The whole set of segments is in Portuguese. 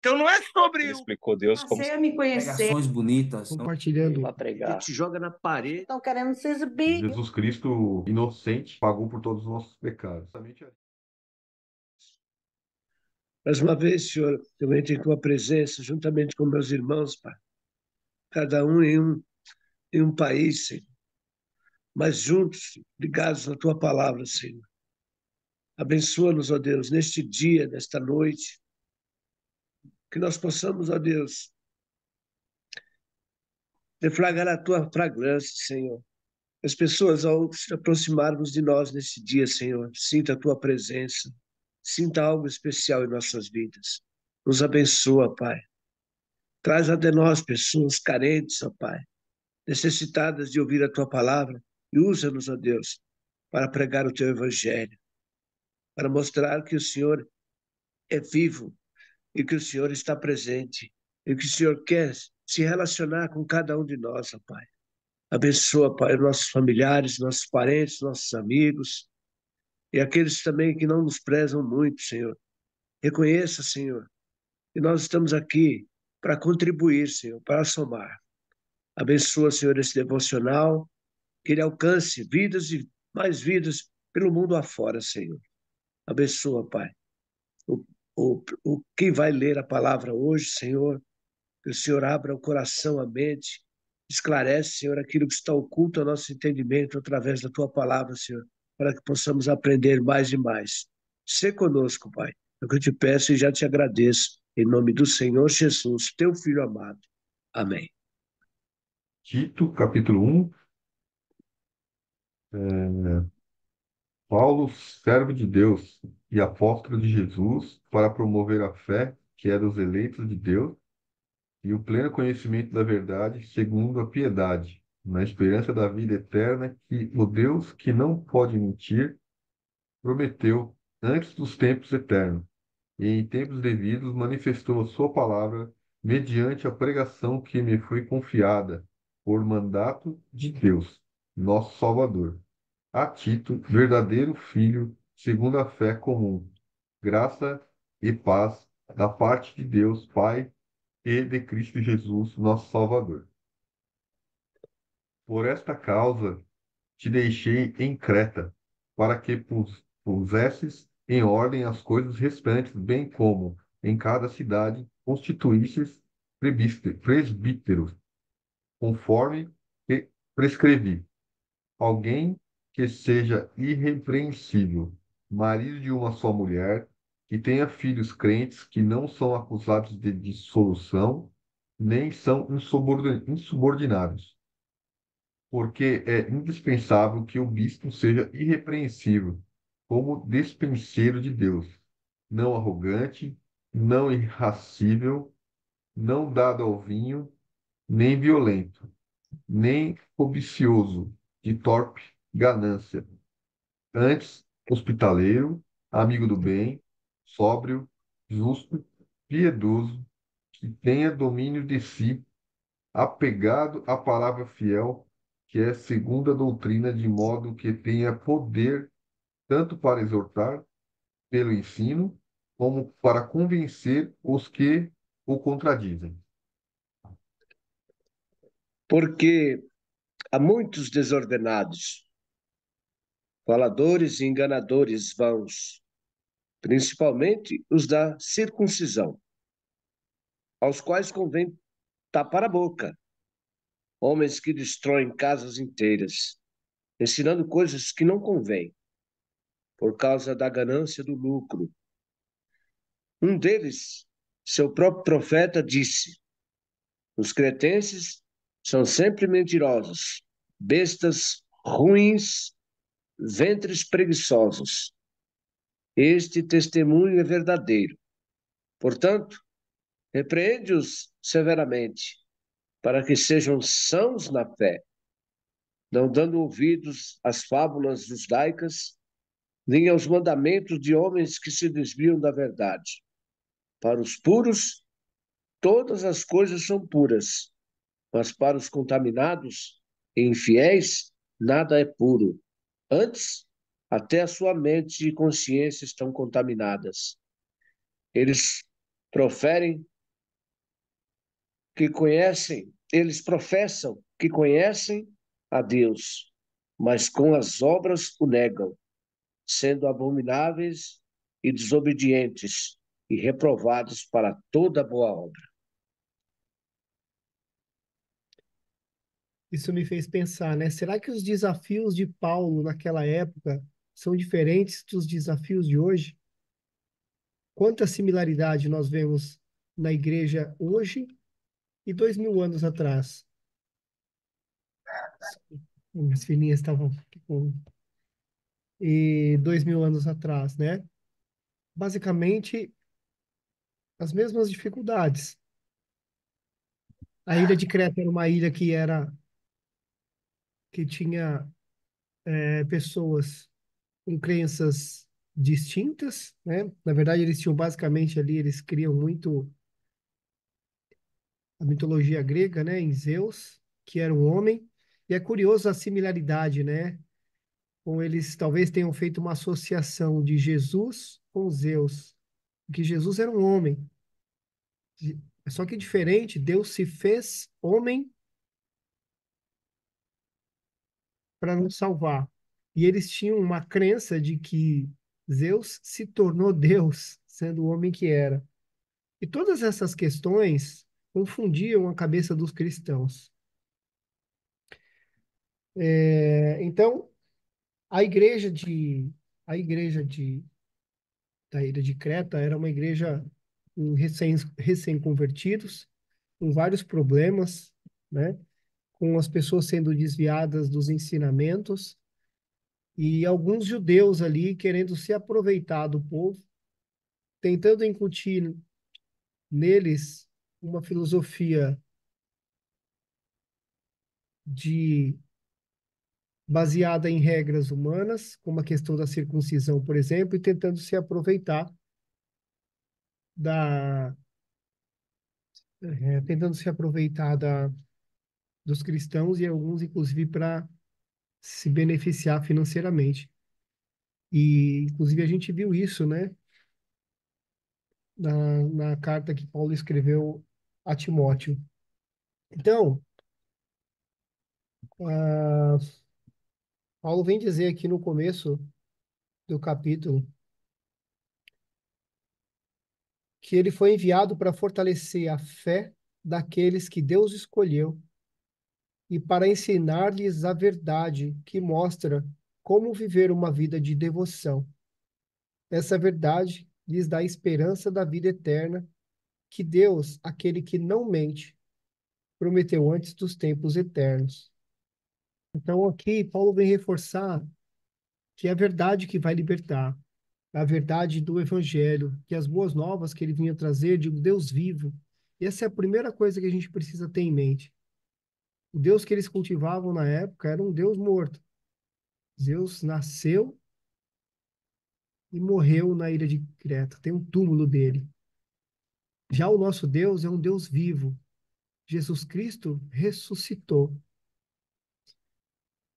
Então não é sobre Ele explicou Deus como Passei a me conhecer. Pregações bonitas, compartilhando. para que pregar. te joga na parede. Estão querendo se exibir. Jesus Cristo, inocente, pagou por todos os nossos pecados. Mais uma vez, Senhor, eu entro em tua presença, juntamente com meus irmãos, Pai. Cada um em um país, Senhor. Mas juntos, ligados na tua palavra, Senhor. Abençoa-nos, ó Deus, neste dia, nesta noite. Que nós possamos, ó Deus, deflagrar a tua fragrância, Senhor. As pessoas, ao se aproximarmos de nós nesse dia, Senhor, sinta a tua presença. Sinta algo especial em nossas vidas. Nos abençoa, Pai. Traz até nós pessoas carentes, ó Pai, necessitadas de ouvir a tua palavra, e usa-nos, ó Deus, para pregar o teu evangelho, para mostrar que o Senhor é vivo e que o Senhor está presente e que o Senhor quer se relacionar com cada um de nós, ó Pai. Abençoa, Pai, nossos familiares, nossos parentes, nossos amigos e aqueles também que não nos prezam muito, Senhor. Reconheça, Senhor, que nós estamos aqui para contribuir, Senhor, para somar. Abençoa, Senhor, esse devocional, que ele alcance vidas e mais vidas pelo mundo afora, Senhor. Abençoa, Pai. Quem vai ler a palavra hoje, Senhor, que o Senhor abra o coração, a mente, esclarece, Senhor, aquilo que está oculto ao nosso entendimento através da tua palavra, Senhor, para que possamos aprender mais e mais. Sê conosco, Pai. É o que eu te peço e já te agradeço. Em nome do Senhor Jesus, teu Filho amado. Amém. Tito, capítulo 1. Paulo, servo de Deus e apóstolo de Jesus, para promover a fé que é dos eleitos de Deus e o pleno conhecimento da verdade, segundo a piedade, na esperança da vida eterna que o Deus que não pode mentir prometeu antes dos tempos eternos, e em tempos devidos manifestou a sua palavra mediante a pregação que me foi confiada por mandato de Deus, nosso Salvador. A Tito, verdadeiro filho, segundo a fé comum, graça e paz da parte de Deus, Pai, e de Cristo Jesus, nosso Salvador. Por esta causa te deixei em Creta, para que pusesses em ordem as coisas restantes, bem como em cada cidade constituísses presbíteros, conforme que prescrevi. Alguém que seja irrepreensível, marido de uma só mulher, que tenha filhos crentes que não são acusados de dissolução, nem são insubordinados, porque é indispensável que o bispo seja irrepreensível, como despenseiro de Deus, não arrogante, não irascível, não dado ao vinho, nem violento, nem cobicioso, de torpe ganância, antes hospitaleiro, amigo do bem, sóbrio, justo, piedoso, que tenha domínio de si, apegado à palavra fiel, que é segundo a doutrina, de modo que tenha poder tanto para exortar pelo ensino, como para convencer os que o contradizem. Porque há muitos desordenados, faladores e enganadores vãos, principalmente os da circuncisão, aos quais convém tapar a boca, homens que destroem casas inteiras, ensinando coisas que não convêm, por causa da ganância do lucro. Um deles, seu próprio profeta, disse: os cretenses são sempre mentirosos, bestas ruins, ventres preguiçosos. Este testemunho é verdadeiro. Portanto, repreende-os severamente, para que sejam sãos na fé, não dando ouvidos às fábulas judaicas, nem aos mandamentos de homens que se desviam da verdade. Para os puros, todas as coisas são puras, mas para os contaminados e infiéis, nada é puro. Antes, até a sua mente e consciência estão contaminadas. Eles proferem que conhecem, eles professam que conhecem a Deus, mas com as obras o negam, sendo abomináveis e desobedientes e reprovados para toda boa obra. Isso me fez pensar, né? Será que os desafios de Paulo naquela época são diferentes dos desafios de hoje? Quanta similaridade nós vemos na igreja hoje e 2000 anos atrás? Minhas filhinhas estavam aqui com... E 2000 anos atrás, né? Basicamente, as mesmas dificuldades. A ilha de Creta era uma ilha que tinha pessoas com crenças distintas, né? Na verdade, eles tinham basicamente ali, eles criam muito a mitologia grega, né? Em Zeus, que era um homem. E é curioso a similaridade, né? Com eles talvez tenham feito uma associação de Jesus com Zeus, porque Jesus era um homem. Só que diferente, Deus se fez homem para nos salvar. E eles tinham uma crença de que Zeus se tornou Deus, sendo o homem que era. E todas essas questões confundiam a cabeça dos cristãos. Então, a igreja de a igreja de da ilha de Creta era uma igreja com recém-convertidos, com vários problemas, né? Com as pessoas sendo desviadas dos ensinamentos e alguns judeus ali querendo se aproveitar do povo, tentando incutir neles uma filosofia de baseada em regras humanas, como a questão da circuncisão, por exemplo, e tentando se aproveitar da tentando se aproveitar dos cristãos e alguns inclusive para se beneficiar financeiramente. E inclusive a gente viu isso, né, na carta que Paulo escreveu a Timóteo. Então, ah, Paulo vem dizer aqui no começo do capítulo que ele foi enviado para fortalecer a fé daqueles que Deus escolheu e para ensinar-lhes a verdade que mostra como viver uma vida de devoção. Essa verdade lhes dá a esperança da vida eterna que Deus, aquele que não mente, prometeu antes dos tempos eternos. Então, aqui, Paulo vem reforçar que é a verdade que vai libertar, a verdade do Evangelho, que as boas novas que ele vinha trazer de um Deus vivo. E essa é a primeira coisa que a gente precisa ter em mente. O Deus que eles cultivavam na época era um Deus morto. Zeus nasceu e morreu na ilha de Creta. Tem um túmulo dele. Já o nosso Deus é um Deus vivo. Jesus Cristo ressuscitou.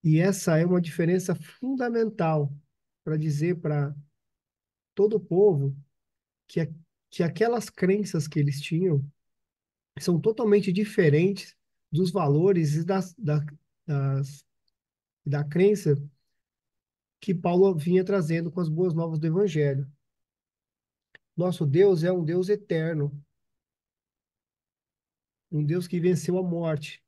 E essa é uma diferença fundamental para dizer para todo o povo que, que aquelas crenças que eles tinham são totalmente diferentes dos valores e das, da crença que Paulo vinha trazendo com as boas novas do Evangelho. Nosso Deus é um Deus eterno, um Deus que venceu a morte,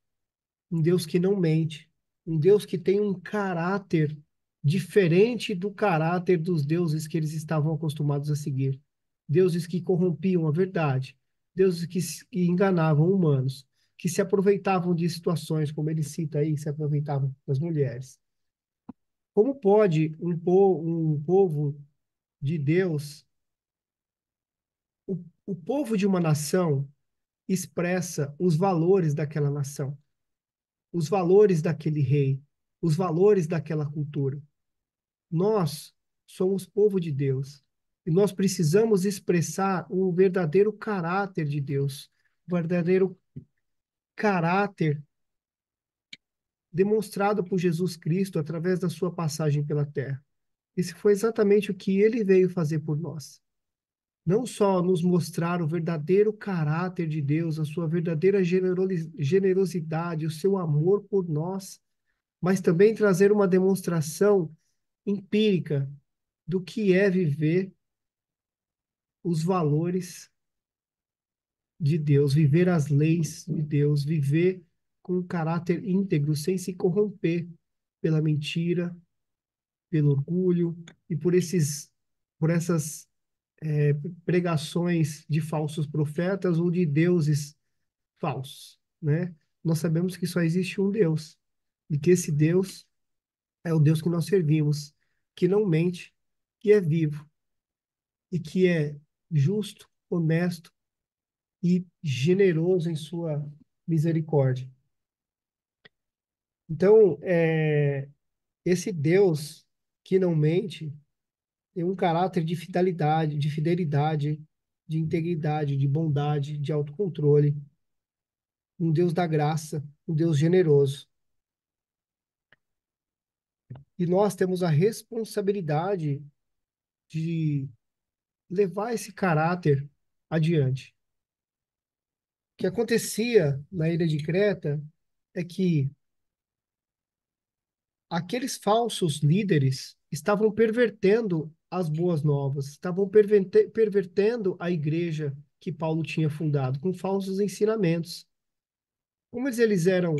um Deus que não mente, um Deus que tem um caráter diferente do caráter dos deuses que eles estavam acostumados a seguir. Deuses que corrompiam a verdade, deuses que enganavam humanos, que se aproveitavam de situações, como ele cita aí, se aproveitavam das mulheres. Como pode um povo de Deus, o povo de uma nação, expressa os valores daquela nação, os valores daquele rei, os valores daquela cultura? Nós somos povo de Deus e nós precisamos expressar o verdadeiro caráter de Deus, o verdadeiro caráter demonstrado por Jesus Cristo através da sua passagem pela terra. Isso foi exatamente o que ele veio fazer por nós. não só nos mostrar o verdadeiro caráter de Deus, a sua verdadeira generosidade, o seu amor por nós, mas também trazer uma demonstração empírica do que é viver os valores de Deus, viver as leis de Deus, viver com um caráter íntegro, sem se corromper pela mentira, pelo orgulho e por essas pregações de falsos profetas ou de deuses falsos, né? Nós sabemos que só existe um Deus e que esse Deus é o Deus que nós servimos, que não mente, que é vivo e que é justo, honesto e generoso em sua misericórdia. Então, esse Deus que não mente tem um caráter de fidelidade, de integridade, de bondade, de autocontrole, um Deus da graça, um Deus generoso. E nós temos a responsabilidade de levar esse caráter adiante. O que acontecia na ilha de Creta é que aqueles falsos líderes estavam pervertendo as boas novas, estavam pervertendo a igreja que Paulo tinha fundado com falsos ensinamentos. Como eles eram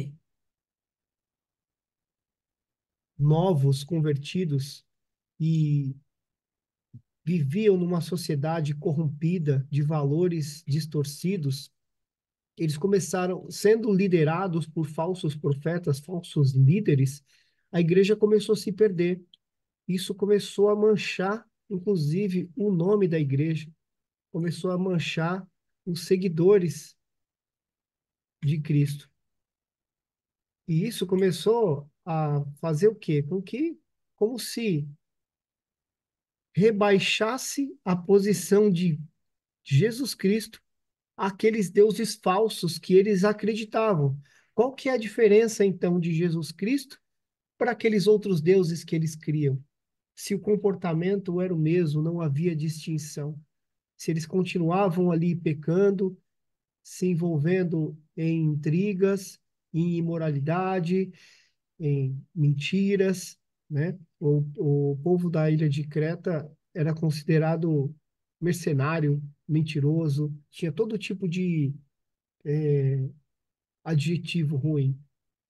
novos, convertidos e viviam numa sociedade corrompida de valores distorcidos, eles começaram sendo liderados por falsos profetas, falsos líderes, a igreja começou a se perder. Isso começou a manchar, inclusive, o nome da igreja, começou a manchar os seguidores de Cristo. E isso começou a fazer o quê? Como se rebaixasse a posição de Jesus Cristo àqueles deuses falsos que eles acreditavam. Qual que é a diferença, então, de Jesus Cristo para aqueles outros deuses que eles criam? Se o comportamento era o mesmo, não havia distinção. Se eles continuavam ali pecando, se envolvendo em intrigas, em imoralidade, em mentiras, né? O povo da ilha de Creta era considerado mercenário, mentiroso, tinha todo tipo de adjetivo ruim,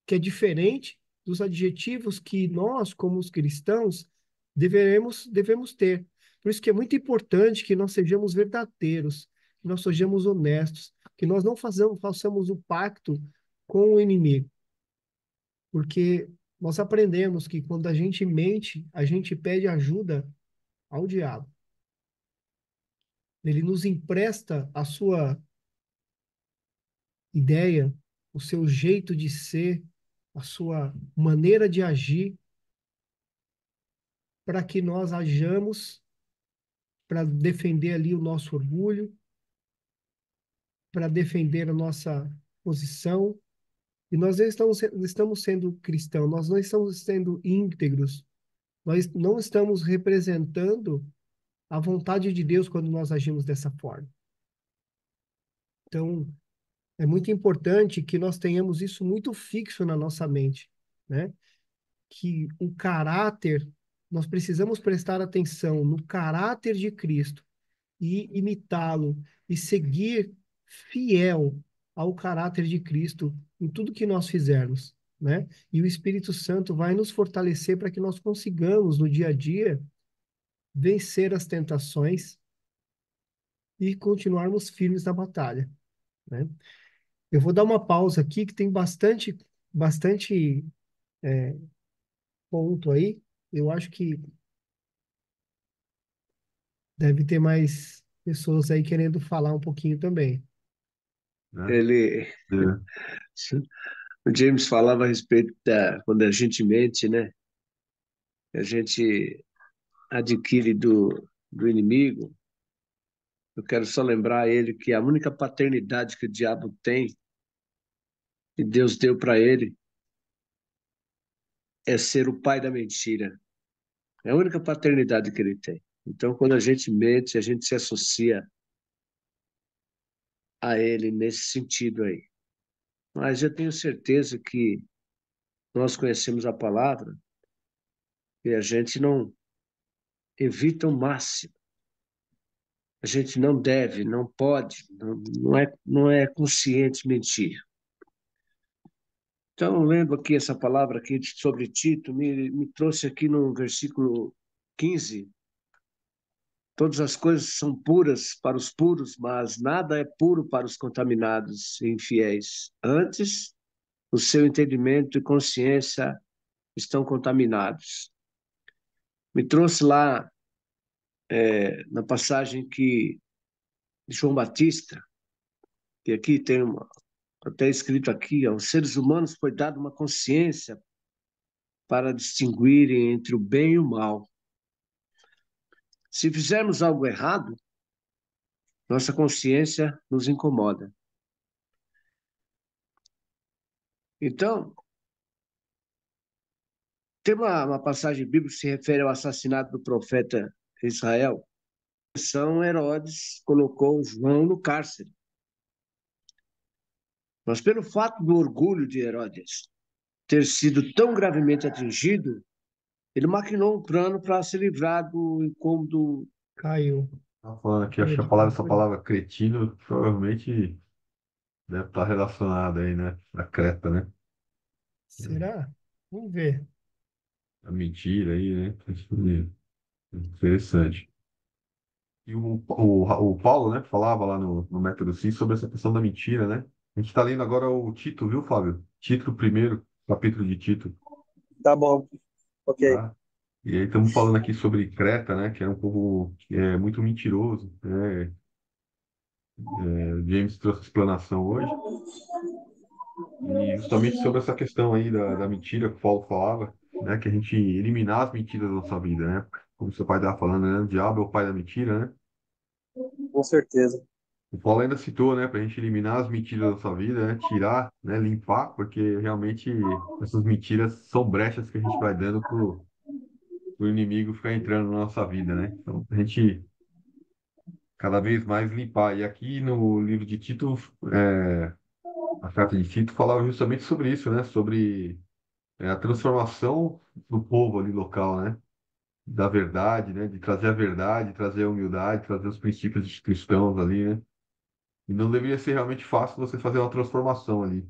que é diferente dos adjetivos que nós, como os cristãos, devemos ter. Por isso que é muito importante que nós sejamos verdadeiros, que nós sejamos honestos, que nós não façamos o pacto com o inimigo, porque nós aprendemos que quando a gente mente, a gente pede ajuda ao diabo. Ele nos empresta a sua ideia, o seu jeito de ser, a sua maneira de agir, para que nós hajamos, para defender ali o nosso orgulho, para defender a nossa posição. E nós não estamos sendo cristãos, nós não estamos sendo íntegros, nós não estamos representando a vontade de Deus quando nós agimos dessa forma. Então, é muito importante que nós tenhamos isso muito fixo na nossa mente, né? Que o caráter, nós precisamos prestar atenção no caráter de Cristo e imitá-lo e seguir fiel ao caráter de Cristo em tudo que nós fizermos, né? E o Espírito Santo vai nos fortalecer para que nós consigamos no dia a dia vencer as tentações e continuarmos firmes na batalha, né? Eu vou dar uma pausa aqui que tem bastante ponto aí. Eu acho que deve ter mais pessoas aí querendo falar um pouquinho também. né? Ele, É, o James falava a respeito da, quando a gente mente, né? A gente adquire do inimigo. Eu quero só lembrar a ele que a única paternidade que o diabo tem, e Deus deu para ele, é ser o pai da mentira. É a única paternidade que ele tem. Então, quando a gente mente, a gente se associa a ele nesse sentido aí. Mas eu tenho certeza que nós conhecemos a palavra e a gente não evita o máximo. A gente não deve, não pode, não é consciente mentir. Então, lembro aqui essa palavra aqui sobre Tito, me trouxe aqui no versículo 15. Todas as coisas são puras para os puros, mas nada é puro para os contaminados e infiéis. Antes, o seu entendimento e consciência estão contaminados. Me trouxe lá, na passagem que de João Batista, que aqui tem até escrito aqui, aos seres humanos foi dada uma consciência para distinguirem entre o bem e o mal. Se fizermos algo errado, nossa consciência nos incomoda. Então, tem uma passagem bíblica que se refere ao assassinato do profeta Israel. São Herodes colocou João no cárcere. Mas pelo fato do orgulho de Herodes ter sido tão gravemente atingido, ele maquinou um plano para se livrar do incômodo. Caiu. Tava falando aqui, acho Caiu que de novo. essa palavra cretino provavelmente deve estar relacionada aí, né? A Creta, né? Será? Vamos ver. A mentira aí, né? Interessante. E o Paulo, né, falava lá no Método Sim sobre essa questão da mentira, né? A gente está lendo agora o Tito, viu, Fábio? Tito primeiro, capítulo de Tito, Tá bom, ok. tá? E aí estamos falando aqui sobre Creta, né? Que é um povo que é muito mentiroso, né? James trouxe a explanação hoje. E justamente sobre essa questão aí da mentira que o Paulo falava, né? Que a gente eliminar as mentiras da nossa vida, né? Como seu pai estava falando, né? O diabo é o pai da mentira, né? Com certeza. O Paulo ainda citou, né, para a gente eliminar as mentiras da sua vida, né, tirar, né, limpar, porque realmente essas mentiras são brechas que a gente vai dando pro inimigo ficar entrando na nossa vida, né? Então, a gente cada vez mais limpar. E aqui no livro de Tito, é, a carta de Tito falava justamente sobre isso, né? Sobre a transformação do povo ali local, né? Da verdade, né? De trazer a verdade, trazer a humildade, trazer os princípios cristãos ali, né? E não deveria ser realmente fácil você fazer uma transformação ali.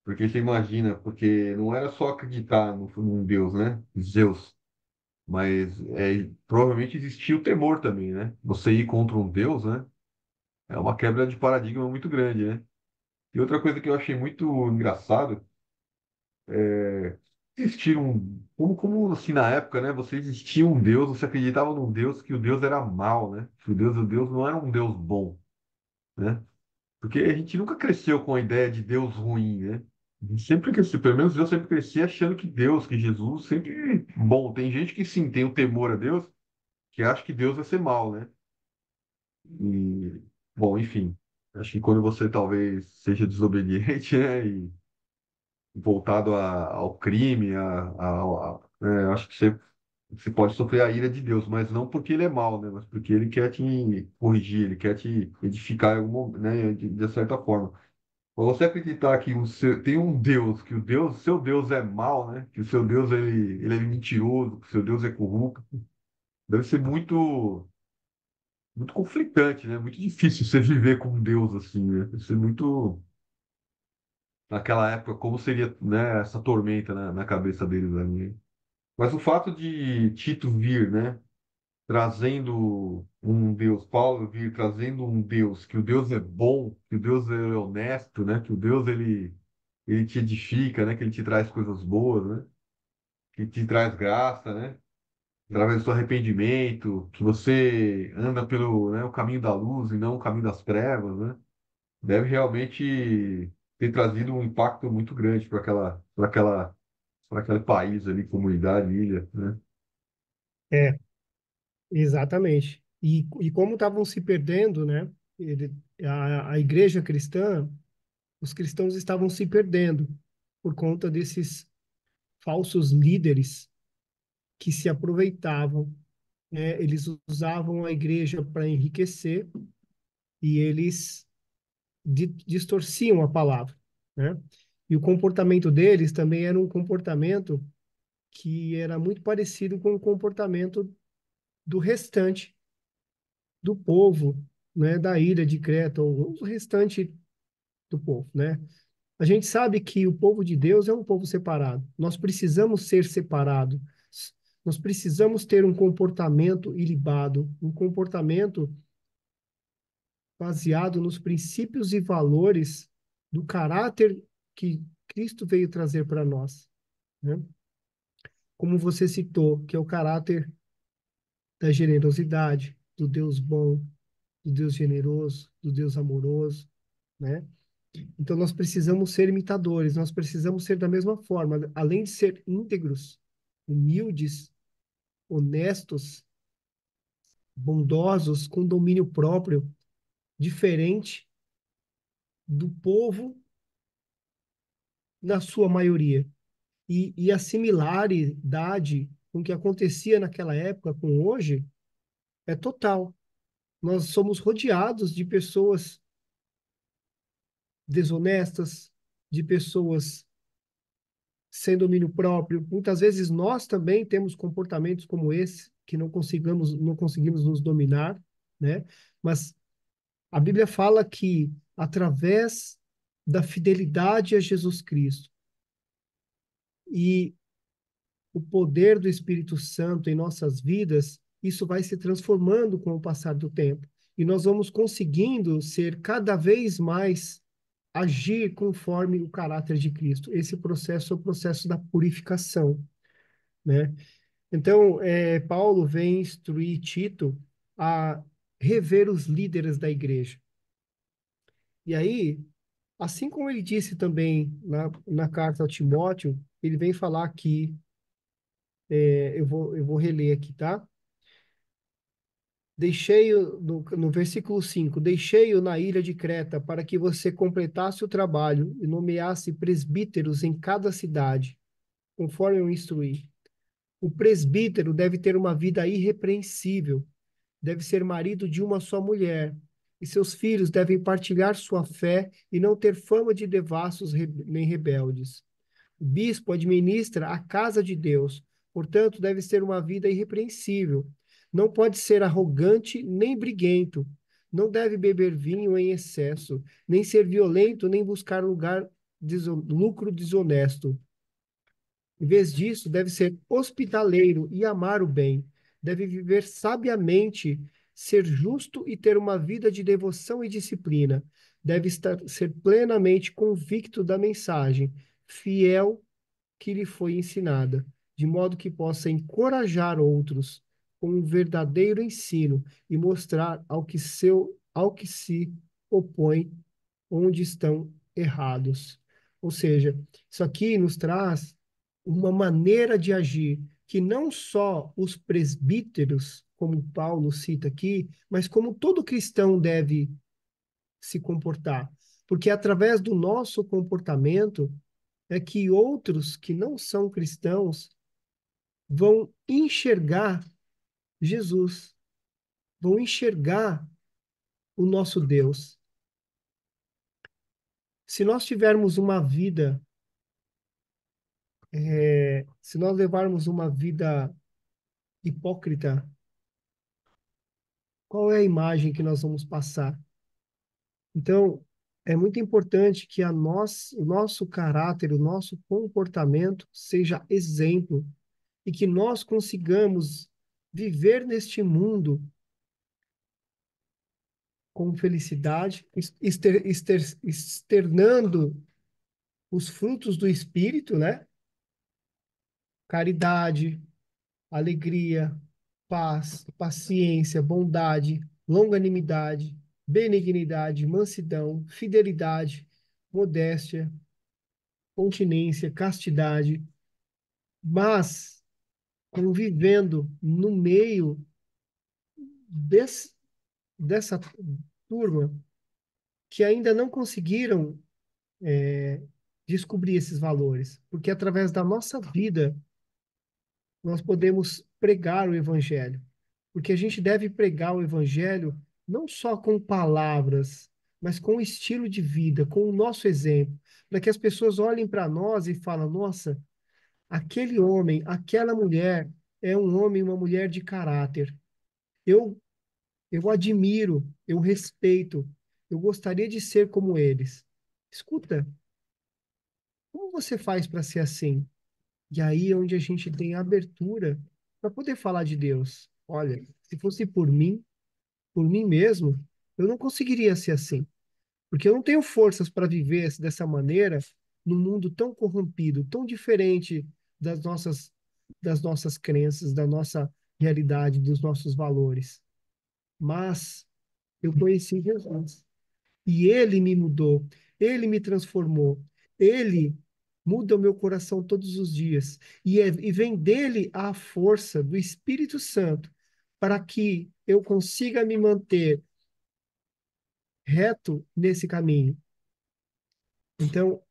Porque você imagina, porque não era só acreditar num Deus, né? Zeus. Mas provavelmente existia o temor também, né? Você ir contra um Deus, né? É uma quebra de paradigma muito grande, né? E outra coisa que eu achei muito engraçado é existir como assim na época, né? Você existia um Deus, você acreditava num Deus que o Deus era mal, né? Que o Deus não era um Deus bom, né? Porque a gente nunca cresceu com a ideia de Deus ruim, né? A gente sempre cresceu, pelo menos eu sempre cresci achando que Deus, que Jesus, sempre bom. Tem gente que sim, tem o temor a Deus, que acha que Deus vai ser mal, né? E, bom, enfim, acho que quando você talvez seja desobediente, né, e voltado ao crime, acho que você pode sofrer a ira de Deus, mas não porque ele é mau, né, mas porque ele quer te corrigir, ele quer te edificar, né, de certa forma. Pra você acreditar que tem um Deus, que seu Deus é mau, né, que o seu Deus ele é mentiroso, que o seu Deus é corrupto, deve ser muito conflitante, né? Muito difícil você viver com um Deus assim, né? Deve ser muito naquela época como seria, né, essa tormenta na cabeça deles ali. Mas o fato de Tito vir, né, trazendo um Deus, Paulo vir trazendo um Deus, que o Deus é bom, que o Deus é honesto, né, que o Deus ele te edifica, né, que ele te traz coisas boas, né, que te traz graça, né, através do seu arrependimento, que você anda pelo, né, o caminho da luz e não o caminho das trevas, né, deve realmente ter trazido um impacto muito grande para aquele país ali, comunidade, ilha, né? É, exatamente. E como estavam se perdendo, né? A igreja cristã, os cristãos estavam se perdendo por conta desses falsos líderes que se aproveitavam, eles usavam a igreja para enriquecer e eles distorciam a palavra, né? E o comportamento deles também era um comportamento que era muito parecido com o comportamento do restante do povo, né, da ilha de Creta, ou o restante do povo, né? A gente sabe que o povo de Deus é um povo separado. Nós precisamos ser separados. Nós precisamos ter um comportamento ilibado, um comportamento baseado nos princípios e valores do caráter que Cristo veio trazer para nós, né? Como você citou, que é o caráter da generosidade, do Deus bom, do Deus generoso, do Deus amoroso, né? Então nós precisamos ser imitadores, nós precisamos ser da mesma forma, além de ser íntegros, humildes, honestos, bondosos, com domínio próprio, diferente do povo na sua maioria. E a similaridade com o que acontecia naquela época com hoje é total. Nós somos rodeados de pessoas desonestas, de pessoas sem domínio próprio. Muitas vezes nós também temos comportamentos como esse, que não conseguimos nos dominar, né? Mas a Bíblia fala que através da fidelidade a Jesus Cristo e o poder do Espírito Santo em nossas vidas, isso vai se transformando com o passar do tempo. E nós vamos conseguindo ser cada vez mais agir conforme o caráter de Cristo. Esse processo é o processo da purificação, né? Então, Paulo vem instruir Tito a rever os líderes da igreja. E aí, assim como ele disse também na carta ao Timóteo, ele vem falar aqui, eu vou reler aqui, tá? Deixei-o, no versículo 5, deixei-o na ilha de Creta para que você completasse o trabalho e nomeasse presbíteros em cada cidade, conforme eu instruí. O presbítero deve ter uma vida irrepreensível, deve ser marido de uma só mulher, e seus filhos devem partilhar sua fé e não ter fama de devassos nem rebeldes. O bispo administra a casa de Deus, portanto, deve ter uma vida irrepreensível. Não pode ser arrogante nem briguento. Não deve beber vinho em excesso, nem ser violento, nem buscar lucro desonesto. Em vez disso, deve ser hospitaleiro e amar o bem. Deve viver sabiamente, ser justo e ter uma vida de devoção e disciplina. Deve ser plenamente convicto da mensagem, fiel que lhe foi ensinada, de modo que possa encorajar outros com um verdadeiro ensino e mostrar ao que se opõe onde estão errados. Ou seja, isso aqui nos traz uma maneira de agir que não só os presbíteros, como Paulo cita aqui, mas como todo cristão deve se comportar. Porque através do nosso comportamento é que outros que não são cristãos vão enxergar Jesus, vão enxergar o nosso Deus. Se nós tivermos uma vida, se nós levarmos uma vida hipócrita, qual é a imagem que nós vamos passar? Então, é muito importante que o nosso caráter, o nosso comportamento seja exemplo e que nós consigamos viver neste mundo com felicidade, externando os frutos do Espírito, né? Caridade, alegria, paz, paciência, bondade, longanimidade, benignidade, mansidão, fidelidade, modéstia, continência, castidade, mas convivendo no meio desse, dessa turma que ainda não conseguiram descobrir esses valores, porque através da nossa vida nós podemos pregar o evangelho. porque a gente deve pregar o evangelho não só com palavras, mas com o estilo de vida, com o nosso exemplo, para que as pessoas olhem para nós e falem: nossa, aquele homem, aquela mulher é um homem e uma mulher de caráter. Eu, eu admiro, eu respeito, eu gostaria de ser como eles. Escuta, como você faz para ser assim? E aí é onde a gente tem abertura para poder falar de Deus. Olha, se fosse por mim mesmo, eu não conseguiria ser assim, porque eu não tenho forças para viver dessa maneira num mundo tão corrompido, tão diferente das nossas crenças, da nossa realidade, dos nossos valores. Mas eu conheci Jesus. E ele me mudou, ele me transformou, ele muda o meu coração todos os dias. E vem dele a força do Espírito Santo para que eu consiga me manter reto nesse caminho. Então,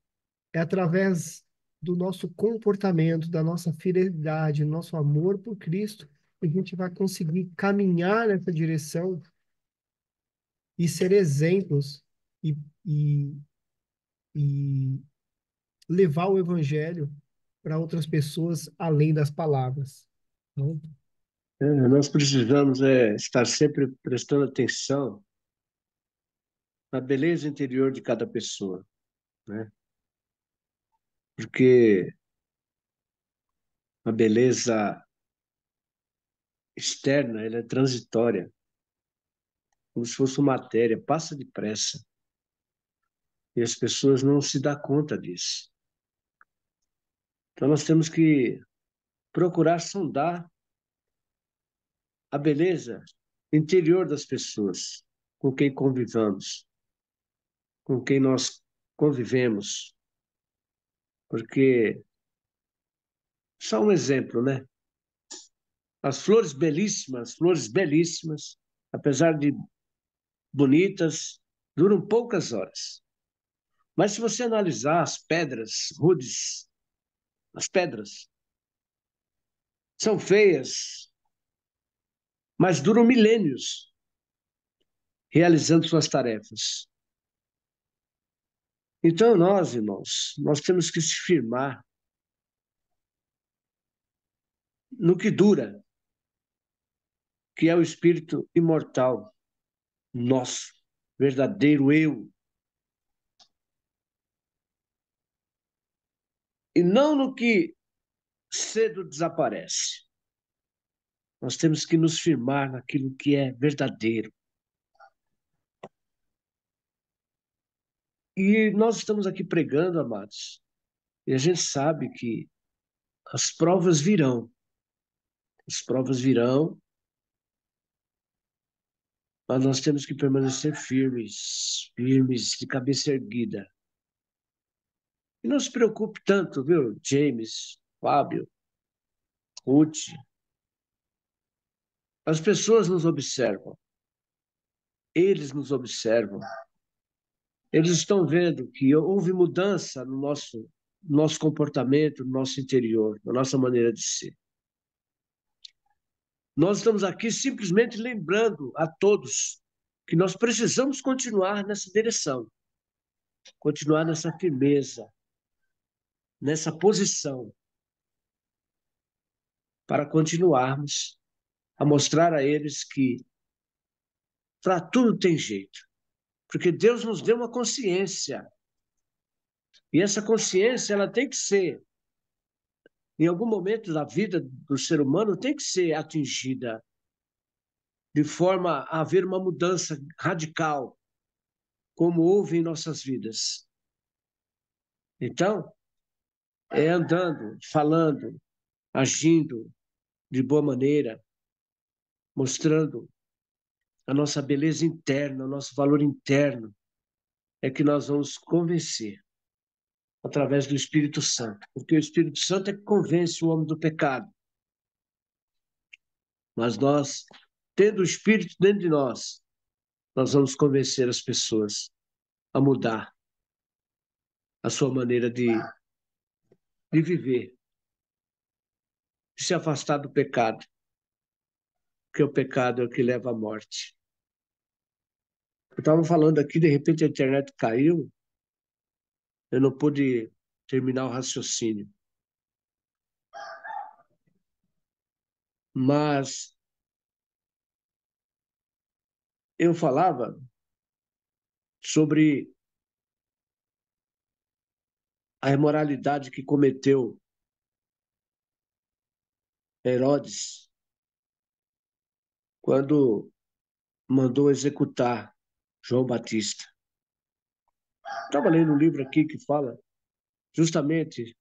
é através do nosso comportamento, da nossa fidelidade, nosso amor por Cristo, que a gente vai conseguir caminhar nessa direção e ser exemplos e, e, e levar o evangelho para outras pessoas além das palavras. Então, Nós precisamos estar sempre prestando atenção na beleza interior de cada pessoa, né? Porque a beleza externa, ela é transitória, como se fosse uma matéria, passa depressa. E as pessoas não se dão conta disso. Então nós temos que procurar sondar a beleza interior das pessoas com quem convivamos, com quem nós convivemos. Porque, só um exemplo, né? As flores belíssimas, apesar de bonitas, duram poucas horas. Mas se você analisar as pedras rudes, as pedras são feias, mas duram milênios realizando suas tarefas. Então, nós, irmãos, nós temos que se firmar no que dura, que é o espírito imortal, nosso, verdadeiro eu, e não no que cedo desaparece. Nós temos que nos firmar naquilo que é verdadeiro. E nós estamos aqui pregando, amados, e a gente sabe que as provas virão. As provas virão, mas nós temos que permanecer firmes, firmes, de cabeça erguida. E não se preocupe tanto, viu, James, Fábio, Ruth. As pessoas nos observam, eles nos observam. Eles estão vendo que houve mudança no nosso comportamento, no nosso interior, na nossa maneira de ser. Nós estamos aqui simplesmente lembrando a todos que nós precisamos continuar nessa direção, continuar nessa firmeza, nessa posição, para continuarmos a mostrar a eles que para tudo tem jeito, porque Deus nos deu uma consciência, e essa consciência ela tem que ser, em algum momento da vida do ser humano, tem que ser atingida, de forma a haver uma mudança radical, como houve em nossas vidas. Então, é andando, falando, agindo de boa maneira, mostrando a nossa beleza interna, o nosso valor interno, é que nós vamos convencer através do Espírito Santo, porque o Espírito Santo é que convence o homem do pecado. Mas nós, tendo o Espírito dentro de nós vamos convencer as pessoas a mudar a sua maneira de viver, de se afastar do pecado porque o pecado é o que leva à morte. Eu estava falando aqui, de repente a internet caiu, eu não pude terminar o raciocínio. Mas eu falava sobre a imoralidade que cometeu Herodes quando mandou executar João Batista. Estava lendo um livro aqui que fala justamente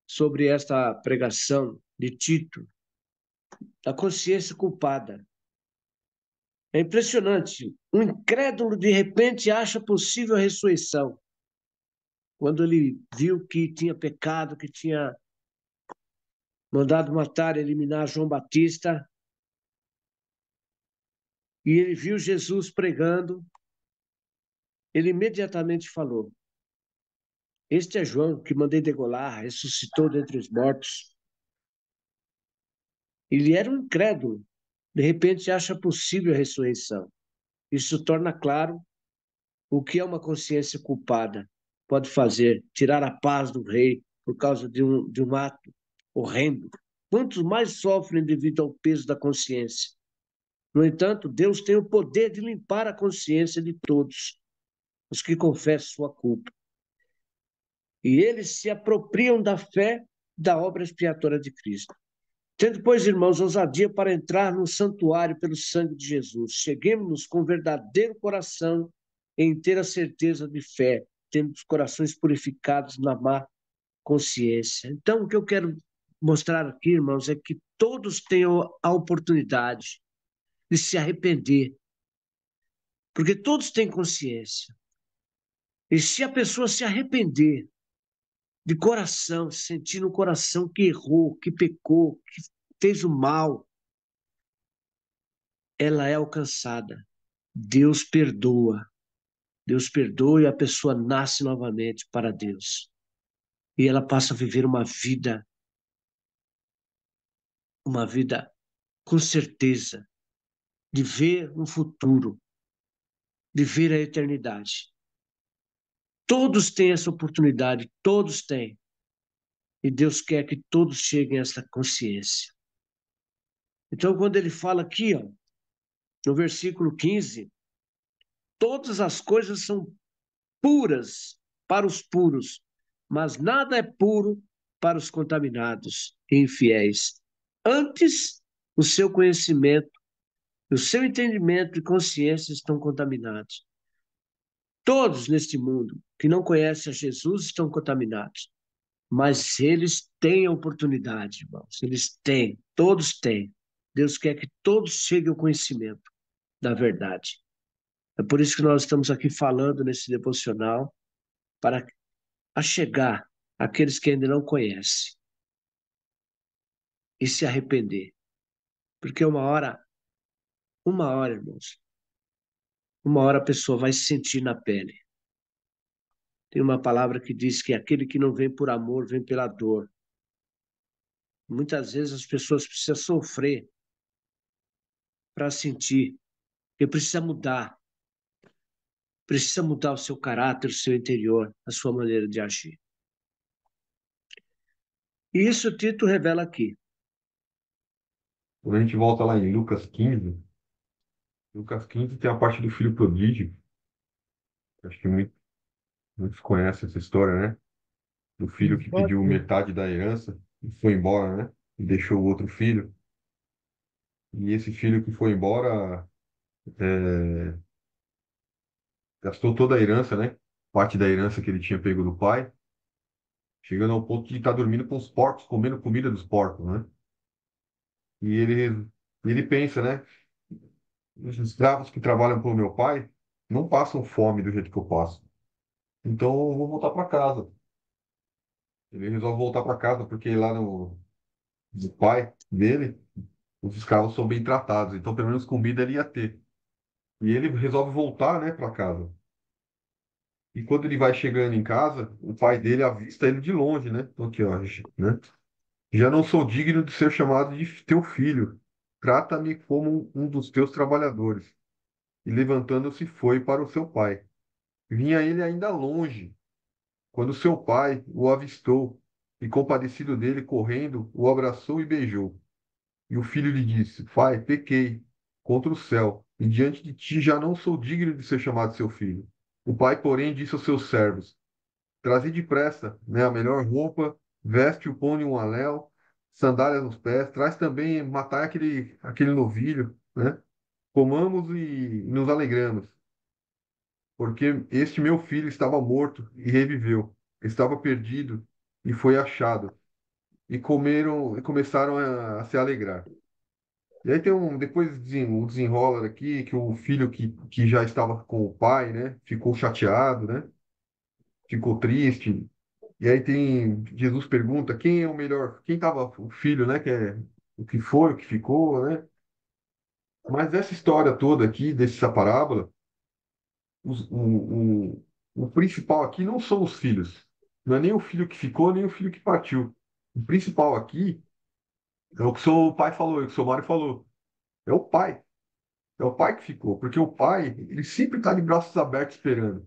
sobre esta pregação de Tito, da consciência culpada. É impressionante. Um incrédulo, de repente, acha possível a ressurreição. Quando ele viu que tinha pecado, que tinha mandado matar, eliminar João Batista, e ele viu Jesus pregando, ele imediatamente falou: Este é João, que mandei degolar, ressuscitou dentre os mortos. Ele era um incrédulo. De repente, acha possível a ressurreição. Isso torna claro o que é uma consciência culpada. Pode fazer, tirar a paz do rei por causa de um ato horrendo. Quantos mais sofrem devido ao peso da consciência? No entanto, Deus tem o poder de limpar a consciência de todos os que confessam sua culpa. E eles se apropriam da fé da obra expiatória de Cristo. Tendo, pois, irmãos, ousadia para entrar no santuário pelo sangue de Jesus, cheguemos-nos com verdadeiro coração e inteira certeza de fé, tendo os corações purificados na má consciência. Então, o que eu quero mostrar aqui, irmãos, é que todos têm a oportunidade de se arrepender, porque todos têm consciência. E se a pessoa se arrepender de coração, sentir no coração que errou, que pecou, que fez o mal, ela é alcançada. Deus perdoa. Deus perdoa e a pessoa nasce novamente para Deus. E ela passa a viver uma vida com certeza, de ver um futuro, de ver a eternidade. Todos têm essa oportunidade, todos têm. E Deus quer que todos cheguem a essa consciência. Então, quando ele fala aqui, ó, no versículo 15, todas as coisas são puras para os puros, mas nada é puro para os contaminados e infiéis. Antes, o seu conhecimento, o seu entendimento e consciência estão contaminados. Todos neste mundo que não conhecem a Jesus estão contaminados, mas eles têm a oportunidade, irmãos. Eles têm, todos têm. Deus quer que todos cheguem ao conhecimento da verdade. É por isso que nós estamos aqui falando nesse devocional, para chegar àqueles que ainda não conhecem e se arrepender. Porque uma hora, irmãos, uma hora a pessoa vai se sentir na pele. Tem uma palavra que diz que aquele que não vem por amor, vem pela dor. Muitas vezes as pessoas precisam sofrer para sentir, e precisa mudar o seu caráter, o seu interior, a sua maneira de agir. E isso Tito revela aqui. Quando a gente volta lá em Lucas 15 tem a parte do filho prodígio. Acho que muitos conhecem essa história, né? Do filho que pediu metade da herança e foi embora, né? E deixou o outro filho. E esse filho que foi embora gastou toda a herança, né? Parte da herança que ele tinha pego do pai, chegando ao ponto de estar dormindo com os porcos, comendo comida dos porcos, né? E ele pensa, né? Os escravos que trabalham para o meu pai não passam fome do jeito que eu passo. Então eu vou voltar para casa. Ele resolve voltar para casa porque lá no pai dele, os escravos são bem tratados. Então pelo menos comida ele ia ter. E ele resolve voltar, né, para casa. E quando ele vai chegando em casa, o pai dele avista ele de longe, né? Então aqui, ó, né? Já não sou digno de ser chamado de teu filho. trata-me como um dos teus trabalhadores. E levantando-se foi para o seu pai. Vinha ele ainda longe, quando seu pai o avistou, e compadecido dele, correndo, o abraçou e beijou. E o filho lhe disse: Pai, pequei contra o céu, e diante de ti já não sou digno de ser chamado seu filho. O pai, porém, disse aos seus servos: Traze depressa, né, a melhor roupa, veste-o, põe um anel, sandálias nos pés, traz também, matar aquele novilho, né? Comamos e nos alegramos, porque este meu filho estava morto e reviveu, estava perdido e foi achado. E comeram e começaram a se alegrar. E aí depois o desenrola aqui, que o filho que já estava com o pai, né, ficou chateado, né, ficou triste. E aí Jesus pergunta quem é o melhor, quem estava o filho, né, que é o que foi, o que ficou, né? Mas essa história toda aqui, dessa parábola, os- o, o principal aqui não são os filhos. Não é nem o filho que ficou, nem o filho que partiu. O principal aqui é o que seu pai falou, é o que seu Mário falou. É o pai. É o pai que ficou. Porque o pai, ele sempre está de braços abertos esperando.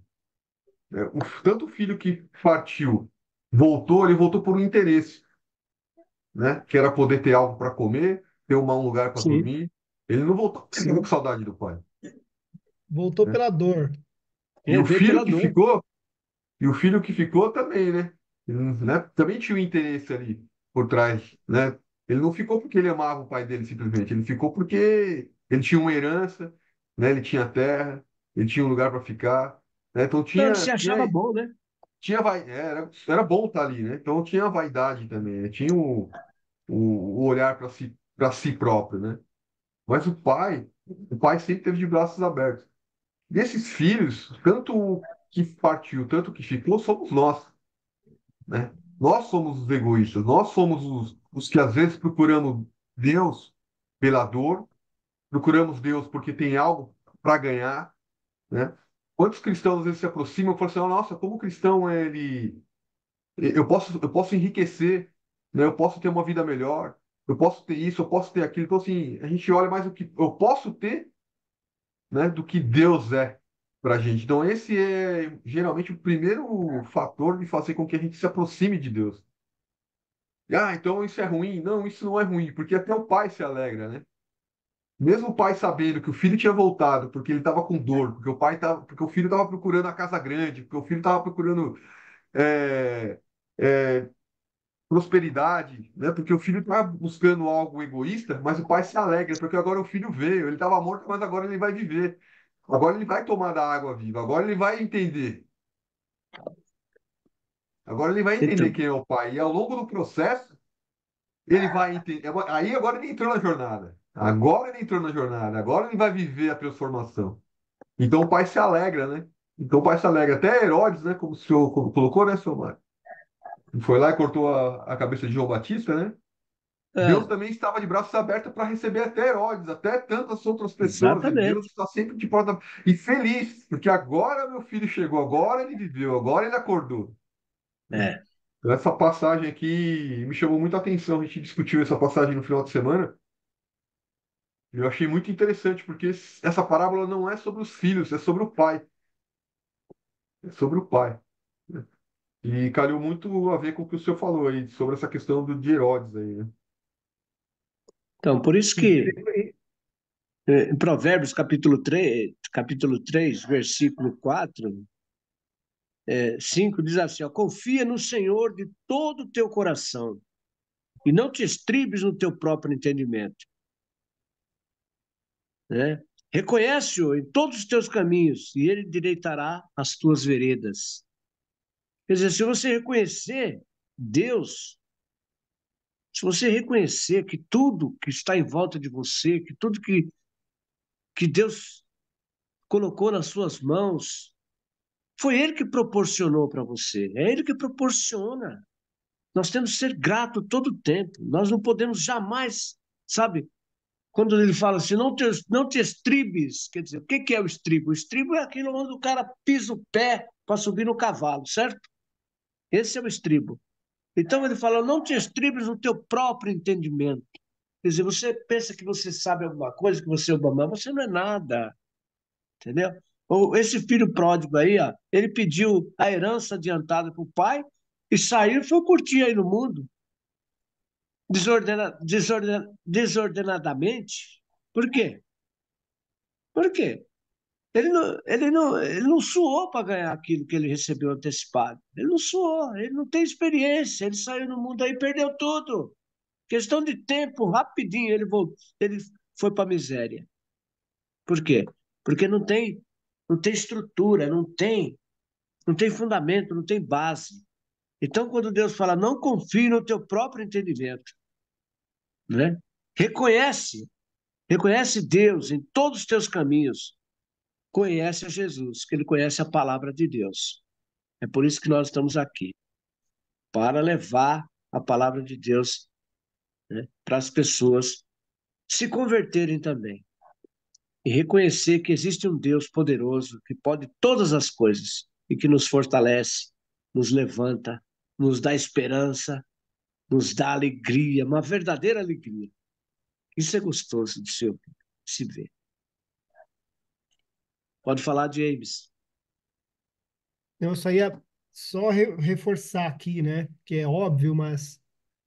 Né? Tanto o filho que partiu voltou, ele voltou por um interesse, né? Que era poder ter algo para comer, ter um lugar para Sim. dormir. Ele não voltou com saudade do pai. Voltou Né? pela dor. E o Veio filho pela que dor. ficou E o filho que ficou também, né? Ele, né? Também tinha um interesse ali por trás, né? Ele não ficou porque ele amava o pai dele simplesmente, ele ficou porque ele tinha uma herança, né? Ele tinha terra, ele tinha um lugar para ficar, né? Então Então ele se achava bom, né? era bom estar ali, né? Então tinha a vaidade também, né? Tinha o olhar para si próprio, né? Mas o pai sempre teve de braços abertos. Desses filhos, tanto o que partiu, tanto o que ficou, somos nós, né? Nós somos os egoístas, nós somos os que às vezes procuramos Deus pela dor, procuramos Deus porque tem algo para ganhar, né? Quantos cristãos às vezes se aproximam e falam assim: "Oh, nossa, como o cristão eu posso enriquecer, né? Eu posso ter uma vida melhor, eu posso ter isso, eu posso ter aquilo". Então assim, a gente olha mais o que eu posso ter, né, do que Deus é para a gente. Então esse é geralmente o primeiro fator de fazer com que a gente se aproxime de Deus. Então isso é ruim? Não, isso não é ruim, porque até o pai se alegra, né? Mesmo o pai sabendo que o filho tinha voltado, porque ele estava com dor, porque o filho estava procurando a casa grande, porque o filho estava procurando é, é, prosperidade, né? Porque o filho estava buscando algo egoísta, mas o pai se alegra, porque agora o filho veio, ele estava morto, mas agora ele vai viver. Agora ele vai tomar da água viva, agora ele vai entender. Agora ele vai entender Então, quem é o pai. E ao longo do processo, ele vai entender. Aí agora ele entrou na jornada. Agora ele entrou na jornada. Agora ele vai viver a transformação. Então o pai se alegra, né? Então o pai se alegra. Até Herodes, né? Como o senhor colocou, né, senhor Mário? Foi lá e cortou a cabeça de João Batista, né? Deus é, também estava de braços abertos para receber até Herodes, até tantas outras pessoas. E Deus exatamente. está sempre de porta. E feliz, porque agora meu filho chegou, agora ele viveu, agora ele acordou. Né? É. Então, essa passagem aqui me chamou muita atenção. A gente discutiu essa passagem no final de semana. Eu achei muito interessante, porque essa parábola não é sobre os filhos, é sobre o pai. É sobre o pai. Né? E calhou muito a ver com o que o senhor falou aí, sobre essa questão de Herodes aí, né? Então, por isso E, que em Provérbios capítulo 3 versículo 4, 5 diz assim, ó, confia no Senhor de todo o teu coração e não te estribes no teu próprio entendimento, né? Reconhece-o em todos os teus caminhos e ele endireitará as tuas veredas. Quer dizer, se você reconhecer Deus, se você reconhecer que tudo que está em volta de você, que tudo que Deus colocou nas suas mãos, foi Ele que proporcionou para você, é Ele que proporciona. Nós temos que ser grato todo o tempo, nós não podemos jamais, sabe, quando ele fala assim, não te estribes, quer dizer, o que é o estribo? O estribo é aquilo onde o cara pisa o pé para subir no cavalo, certo? Esse é o estribo. Então ele fala, não te estribes no teu próprio entendimento. Quer dizer, você pensa que você sabe alguma coisa, que você é o bambam, você não é nada, entendeu? Ou esse filho pródigo aí, ó, ele pediu a herança adiantada para o pai e saiu e foi curtir aí no mundo, desordenadamente. Por quê? Por quê? Ele não suou para ganhar aquilo que ele recebeu antecipado. Ele não suou, ele não tem experiência, ele saiu no mundo aí e perdeu tudo. Questão de tempo, rapidinho, ele foi para a miséria. Por quê? Porque não tem estrutura, não tem fundamento, não tem base. Então, quando Deus fala, não confie no teu próprio entendimento, né? Reconhece, reconhece Deus em todos os teus caminhos. Conhece a Jesus, que ele conhece a palavra de Deus. É por isso que nós estamos aqui, para levar a palavra de Deus, né, para as pessoas se converterem também e reconhecer que existe um Deus poderoso que pode todas as coisas e que nos fortalece, nos levanta, nos dá esperança, nos dá alegria, uma verdadeira alegria. Isso é gostoso de se ver. Pode falar, James. Eu só ia reforçar aqui, né? Que é óbvio, mas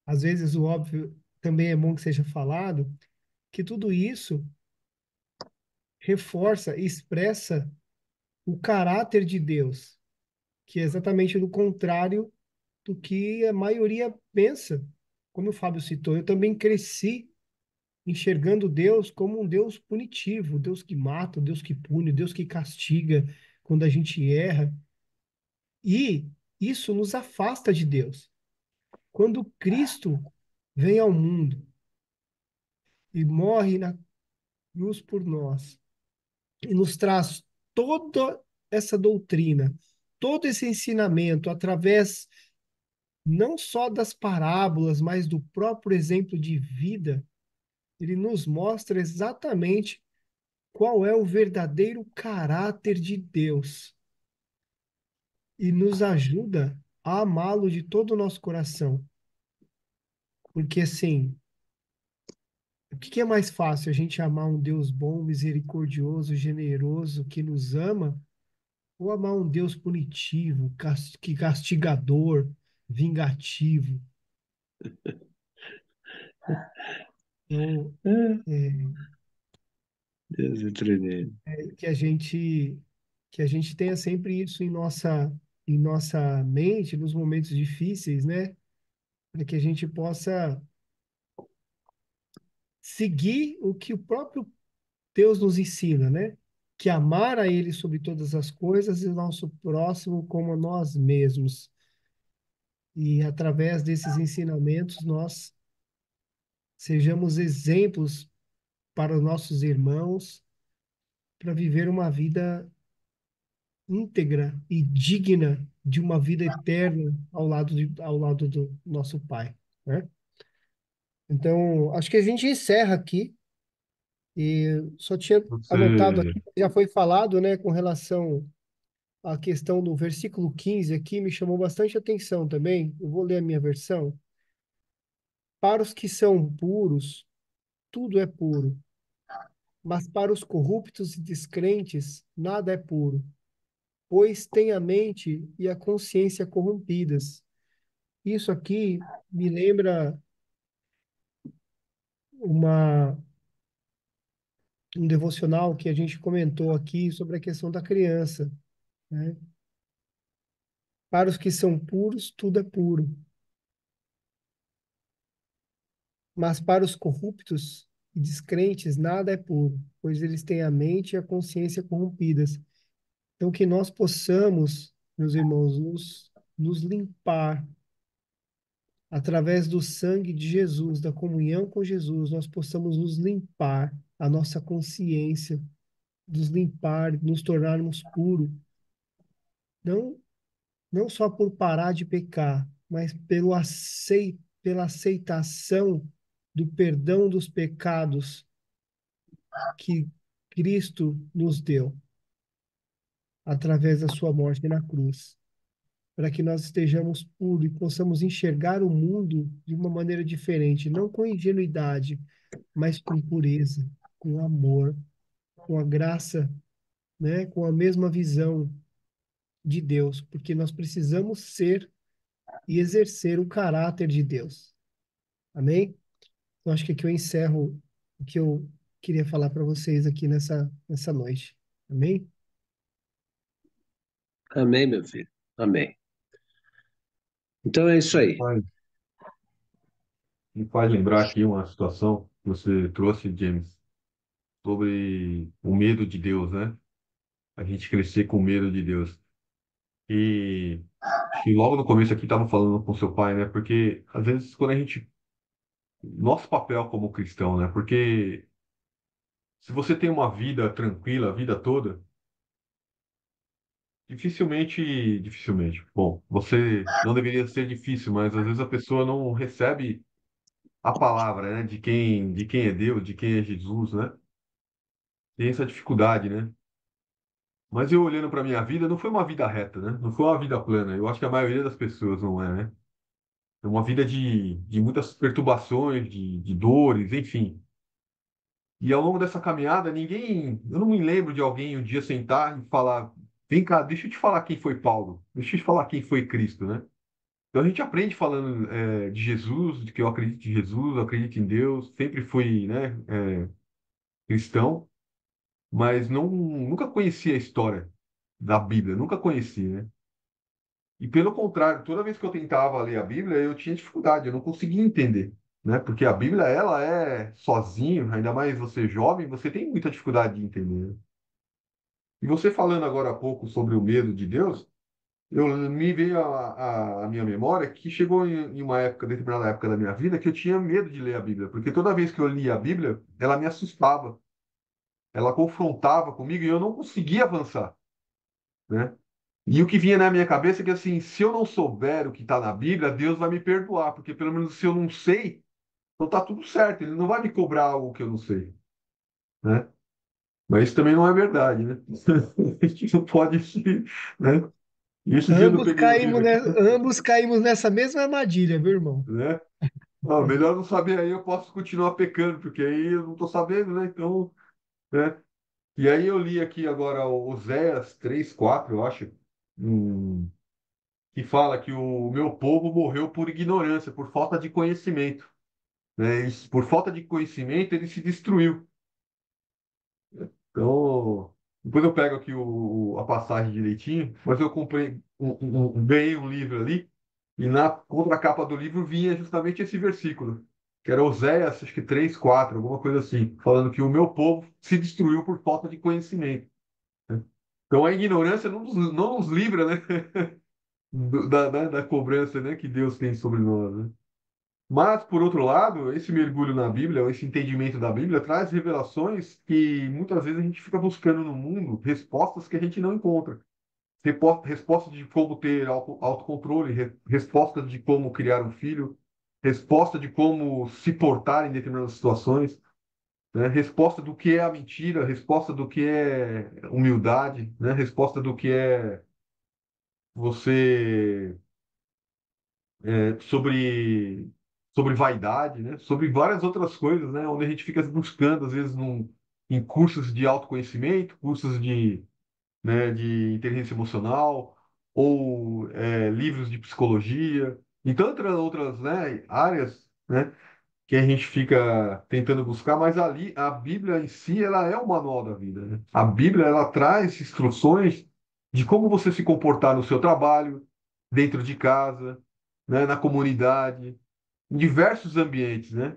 às vezes o óbvio também é bom que seja falado, que tudo isso reforça e expressa o caráter de Deus, que é exatamente do contrário do que a maioria pensa. Como o Fábio citou, eu também cresci enxergando Deus como um Deus punitivo, Deus que mata, Deus que pune, Deus que castiga quando a gente erra. E isso nos afasta de Deus. Quando Cristo vem ao mundo e morre na cruz por nós e nos traz toda essa doutrina, todo esse ensinamento através não só das parábolas, mas do próprio exemplo de vida, ele nos mostra exatamente qual é o verdadeiro caráter de Deus e nos ajuda a amá-lo de todo o nosso coração. Porque assim, o que é mais fácil? A gente amar um Deus bom, misericordioso, generoso, que nos ama, ou amar um Deus punitivo, castigador, vingativo? Então, Deus é tremendo. que a gente tenha sempre isso em nossa mente nos momentos difíceis, né? Para que a gente possa seguir o que o próprio Deus nos ensina, né? Que amar a Ele sobre todas as coisas e o nosso próximo como a nós mesmos. E através desses ensinamentos nós sejamos exemplos para os nossos irmãos, para viver uma vida íntegra e digna de uma vida eterna ao lado do nosso Pai, né? Então, acho que a gente encerra aqui e só tinha anotado Você, aqui, já foi falado, né, com relação à questão do versículo 15 aqui, me chamou bastante atenção também. Eu vou ler a minha versão. Para os que são puros, tudo é puro, mas para os corruptos e descrentes, nada é puro, pois têm a mente e a consciência corrompidas. Isso aqui me lembra uma, um devocional que a gente comentou aqui sobre a questão da criança, né? Para os que são puros, tudo é puro, mas para os corruptos e descrentes, nada é puro, pois eles têm a mente e a consciência corrompidas. Então, que nós possamos, meus irmãos, nos limpar através do sangue de Jesus, da comunhão com Jesus, nós possamos nos limpar a nossa consciência, nos limpar, nos tornarmos puros, não, não só por parar de pecar, mas pela aceitação do perdão dos pecados que Cristo nos deu através da sua morte na cruz. para que nós estejamos puros e possamos enxergar o mundo de uma maneira diferente, não com ingenuidade, mas com pureza, com amor, com a graça, né, com a mesma visão de Deus, porque nós precisamos ser e exercer o caráter de Deus. Amém? Eu acho que aqui eu encerro o que eu queria falar para vocês aqui nessa noite. Amém? Amém, meu filho. Amém. Então é isso aí. Faz- Me faz lembrar aqui uma situação que você trouxe, James, sobre o medo de Deus, né? A gente crescer com medo de Deus. E acho que logo no começo aqui estava falando com seu pai, né? Porque às vezes quando a gente. Nosso papel como cristão, né? Porque se você tem uma vida tranquila a vida toda, dificilmente. Bom, você não deveria ser difícil, mas às vezes a pessoa não recebe a palavra, né? De quem é Deus, de quem é Jesus, né? Tem essa dificuldade, né? Mas eu olhando para minha vida, não foi uma vida reta, né? Não foi uma vida plana. Eu acho que a maioria das pessoas não é, né? É uma vida de muitas perturbações, de dores, enfim. E ao longo dessa caminhada, eu não me lembro de alguém um dia sentar e falar: vem cá, deixa eu te falar quem foi Paulo, deixa eu te falar quem foi Cristo, né? Então a gente aprende falando de Jesus, de que eu acredito em Jesus, eu acredito em Deus, sempre fui, né, cristão, mas nunca conheci a história da Bíblia, nunca conheci, né? E pelo contrário, toda vez que eu tentava ler a Bíblia, eu tinha dificuldade, eu não conseguia entender, né? Porque a Bíblia, ela é sozinho, ainda mais você jovem, você tem muita dificuldade de entender, né? E você falando agora há pouco sobre o medo de Deus, me veio a minha memória que chegou em uma época, determinada época da minha vida, que eu tinha medo de ler a Bíblia, porque toda vez que eu lia a Bíblia, ela me assustava, ela confrontava comigo e eu não conseguia avançar, né? E o que vinha na minha cabeça é que assim, se eu não souber o que está na Bíblia, Deus vai me perdoar, porque pelo menos se eu não sei, então tá tudo certo, Ele não vai me cobrar algo que eu não sei, né? Mas isso também não é verdade, né? A gente não pode, né? E esse dia eu Ambos peguei o livro caímos, aqui, ambos caímos nessa mesma armadilha, viu, irmão? né? Ah, melhor não saber aí, eu posso continuar pecando, porque aí eu não estou sabendo, né? Então, né? E aí eu li aqui agora o Oséias 3:4, eu acho, hum, que fala que o meu povo morreu por ignorância, por falta de conhecimento, né? E por falta de conhecimento ele se destruiu. Então, depois eu pego aqui a passagem direitinho, mas eu comprei, ganhei um livro ali, e na contracapa do livro vinha justamente esse versículo, que era Oséias, acho que 3:4, alguma coisa assim, falando que o meu povo se destruiu por falta de conhecimento, né? Então a ignorância não nos livra, né, da cobrança, né, que Deus tem sobre nós, né? Mas, por outro lado, esse mergulho na Bíblia, esse entendimento da Bíblia, traz revelações que muitas vezes a gente fica buscando no mundo respostas que a gente não encontra. Respostas de como ter autocontrole, respostas de como criar um filho, resposta de como se portar em determinadas situações, né? Resposta do que é a mentira, resposta do que é humildade, né? Resposta do que é você sobre vaidade, né? Sobre várias outras coisas, né? Onde a gente fica buscando, às vezes, em cursos de autoconhecimento, cursos de inteligência emocional, ou livros de psicologia, e tantas outras, né, áreas, né, que a gente fica tentando buscar, mas ali a Bíblia em si, ela é o manual da vida, né? A Bíblia, ela traz instruções de como você se comportar no seu trabalho, dentro de casa, né, na comunidade, em diversos ambientes, né?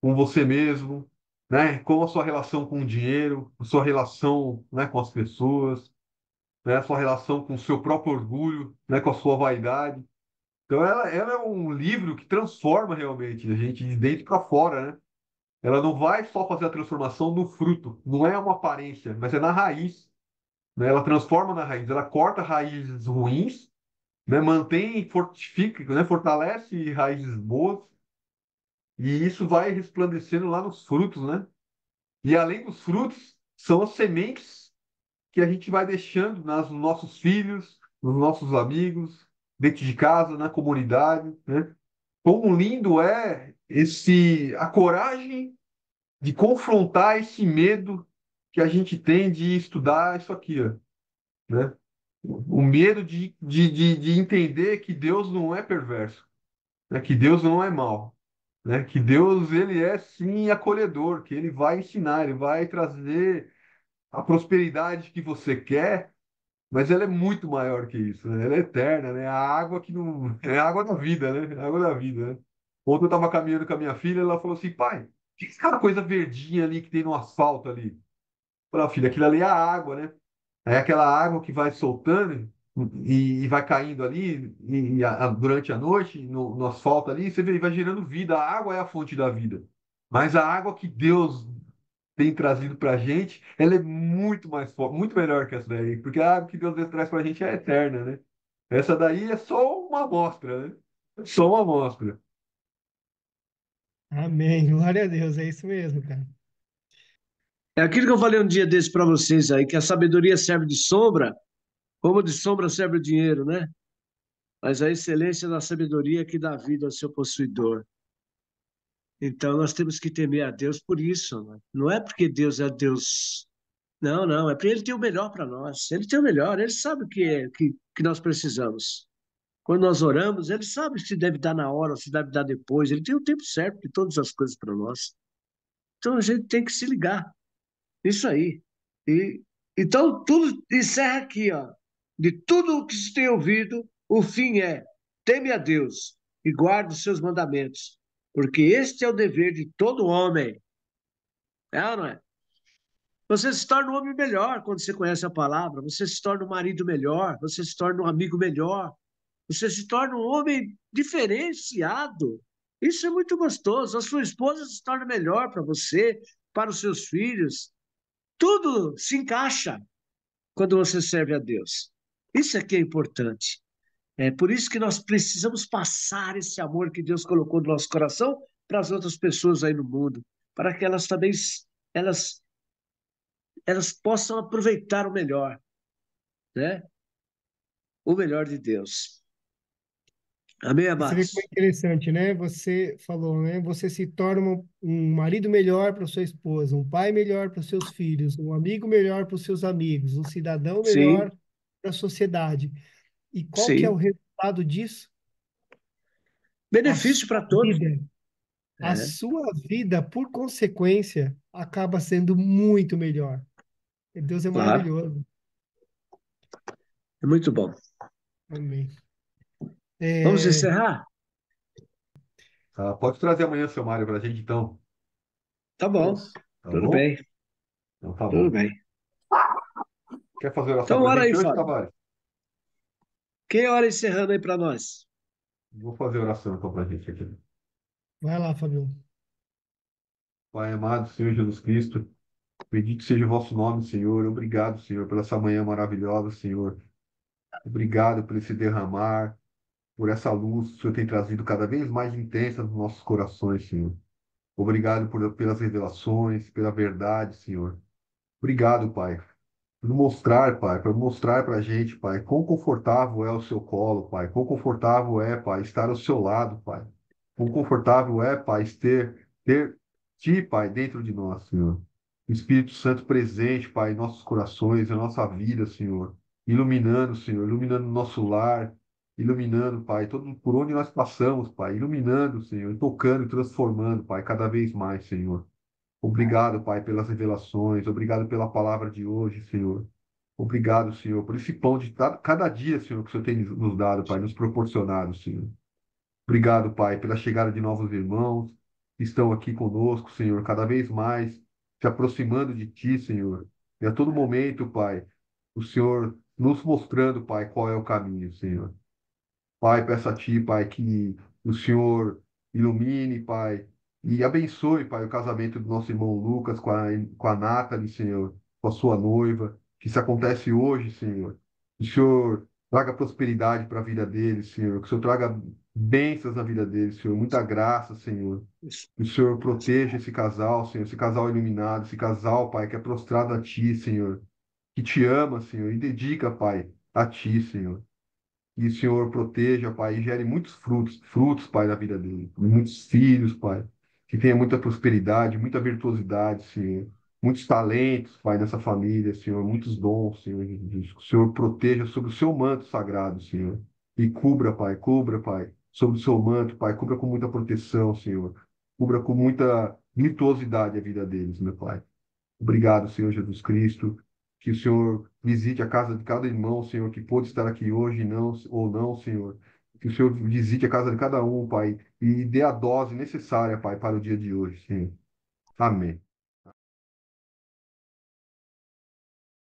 Com você mesmo, né? Com a sua relação com o dinheiro, a sua relação, né, com as pessoas, né? A sua relação com o seu próprio orgulho, né? Com a sua vaidade. Então, ela é um livro que transforma realmente a gente de dentro para fora, né? Ela não vai só fazer a transformação no fruto, não é uma aparência, mas é na raiz, né? Ela transforma na raiz, ela corta raízes ruins, né? Mantém, fortifica, né? Fortalece raízes boas. E isso vai resplandecendo lá nos frutos, né? E além dos frutos, são as sementes que a gente vai deixando nos nossos filhos, nos nossos amigos, dentro de casa, na comunidade, né? Como lindo é a coragem de confrontar esse medo que a gente tem de estudar isso aqui, ó, né? O medo de entender que Deus não é perverso, né? Que Deus não é mau, né? Que Deus, ele é sim acolhedor, que ele vai ensinar, ele vai trazer a prosperidade que você quer, mas ela é muito maior que isso, né? Ela é eterna, né? A água que não... É a água da vida, né? É a água da vida, né? Ontem eu estava caminhando com a minha filha, ela falou assim, pai, o que é aquela coisa verdinha ali que tem no asfalto ali? Eu falei, "Ah, filha, aquilo ali é a água, né? É aquela água que vai soltando e vai caindo ali durante a noite no asfalto ali, você vê, vai gerando vida. A água é a fonte da vida. Mas a água que Deus tem trazido para a gente, ela é muito mais forte, muito melhor que essa daí, porque a água que Deus traz para a gente é eterna, né? Essa daí é só uma amostra, né? Só uma amostra. Amém. Glória a Deus. É isso mesmo, cara. É aquilo que eu falei um dia desse para vocês aí, que a sabedoria serve de sombra, como de sombra serve o dinheiro, né? Mas a excelência da sabedoria é que dá vida ao seu possuidor. Então nós temos que temer a Deus por isso, né? Não é porque Deus é Deus. Não, não, é porque Ele tem o melhor para nós. Ele tem o melhor, Ele sabe o que é que nós precisamos. Quando nós oramos, Ele sabe se deve dar na hora, se deve dar depois. Ele tem o tempo certo de todas as coisas para nós. Então a gente tem que se ligar. Isso aí. E, então tudo encerra aqui, ó. De tudo o que se tem ouvido, o fim é: teme a Deus e guarde os seus mandamentos, porque este é o dever de todo homem. É ou não é? Você se torna um homem melhor quando você conhece a palavra, você se torna um marido melhor, você se torna um amigo melhor, você se torna um homem diferenciado. Isso é muito gostoso. A sua esposa se torna melhor para você, para os seus filhos. Tudo se encaixa quando você serve a Deus. Isso é que é importante. É por isso que nós precisamos passar esse amor que Deus colocou no nosso coração para as outras pessoas aí no mundo, para que elas também elas, elas possam aproveitar o melhor, né? O melhor de Deus. Amém, Você vê como é amados? interessante, né? Você falou, né? Você se torna um marido melhor para sua esposa, um pai melhor para os seus filhos, um amigo melhor para os seus amigos, um cidadão Sim, melhor para a sociedade. E qual que é o sim. resultado disso? A Benefício sua para todos. vida. A É, sua vida, por consequência, acaba sendo muito melhor. E Deus é claro. maravilhoso. É muito bom. Amém. Vamos É, encerrar? Tá? Pode trazer amanhã, seu Mário, para a gente, então. Tá bom. Tá Tudo bom? bem. Então tá Tudo bom. bem. Quer fazer oração Então, para a ora gente aí, hoje, Fábio. Tavares? Quem ora encerrando aí para nós? Vou fazer oração então para a gente aqui. vai lá, Fabio. Pai amado, Senhor Jesus Cristo, bendito seja o vosso nome, Senhor. Obrigado, Senhor, pela essa manhã maravilhosa, Senhor. Obrigado por esse derramar, por essa luz que o Senhor tem trazido cada vez mais intensa nos nossos corações, Senhor. Obrigado pelas revelações, pela verdade, Senhor. Obrigado, Pai, por mostrar, Pai, para mostrar para a gente, Pai, quão confortável é o seu colo, Pai, quão confortável é, Pai, estar ao seu lado, Pai, quão confortável é, Pai, ter Ti, Pai, dentro de nós, Senhor. O Espírito Santo presente, Pai, em nossos corações, em nossa vida, Senhor, iluminando, Senhor, iluminando o nosso lar, iluminando, Pai, todo por onde nós passamos, Pai, iluminando, Senhor, tocando e transformando, Pai, cada vez mais, Senhor. Obrigado, Pai, pelas revelações. Obrigado pela palavra de hoje, Senhor. Obrigado, Senhor, por esse pão de cada dia, Senhor, que o Senhor tem nos dado, Pai, nos proporcionado, Senhor. Obrigado, Pai, pela chegada de novos irmãos que estão aqui conosco, Senhor, cada vez mais se aproximando de Ti, Senhor. E a todo momento, Pai, o Senhor nos mostrando, Pai, qual é o caminho, Senhor. Pai, peço a Ti, Pai, que o Senhor ilumine, Pai, e abençoe, Pai, o casamento do nosso irmão Lucas com a Nathalie, Senhor, com a sua noiva, que isso acontece hoje, Senhor. Que o Senhor traga prosperidade para a vida deles, Senhor. Que o Senhor traga bênçãos na vida deles, Senhor. Muita graça, Senhor. Que o Senhor proteja esse casal, Senhor, esse casal iluminado, esse casal, Pai, que é prostrado a Ti, Senhor, que te ama, Senhor, e dedica, Pai, a Ti, Senhor. E o Senhor proteja, Pai, e gere muitos frutos, Pai, na vida dele. Muitos filhos, Pai. Que tenha muita prosperidade, muita virtuosidade, Senhor. Muitos talentos, Pai, nessa família, Senhor. Muitos dons, Senhor Jesus. Que o Senhor proteja sobre o seu manto sagrado, Senhor. E cubra, Pai, sobre o seu manto, Pai. Cubra com muita proteção, Senhor. Cubra com muita virtuosidade a vida deles, meu Pai. Obrigado, Senhor Jesus Cristo. Que o Senhor visite a casa de cada irmão, Senhor, que pôde estar aqui hoje não, ou não, Senhor. Que o Senhor visite a casa de cada um, Pai, e dê a dose necessária, Pai, para o dia de hoje, Senhor. Amém.